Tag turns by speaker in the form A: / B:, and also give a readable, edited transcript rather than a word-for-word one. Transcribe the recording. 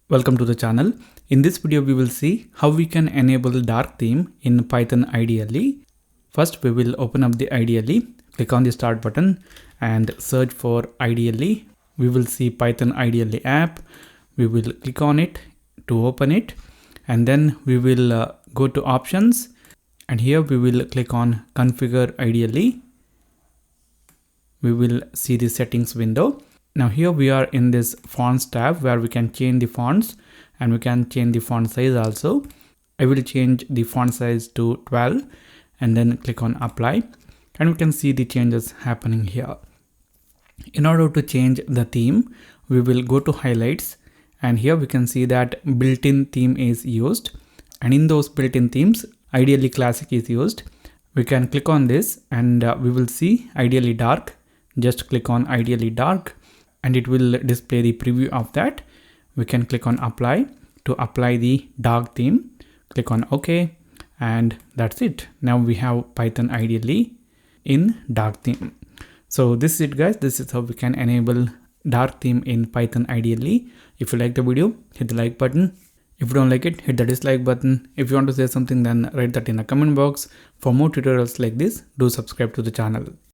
A: Welcome to the channel. In this video, we will see how we can enable dark theme in Python IDLE. First, we will open up the IDLE, click on the start button and search for IDLE. We will see Python IDLE app. We will click on it to open it, and then we will go to options, and here we will click on configure IDLE. We will see the settings window. Now here we are in this fonts tab where we can change the fonts and we can change the font size also. I will change the font size to 12 and then click on apply, and we can see the changes happening here. In order to change the theme, we will go to highlights, and here we can see that built-in theme is used, and in those built-in themes IDLE Classic is used. We can click on this and we will see IDLE Dark. Just click on IDLE Dark and it will display the preview of that. We can click on apply to apply the dark theme. Click on OK, and that's it. Now we have Python IDLE in dark theme. So this is it, guys. This is how we can enable dark theme in Python IDLE. If you like the video, hit the like button. If you don't like it, hit the dislike button. If you want to say something, then write that in the comment box. For more tutorials like this, do subscribe to the channel.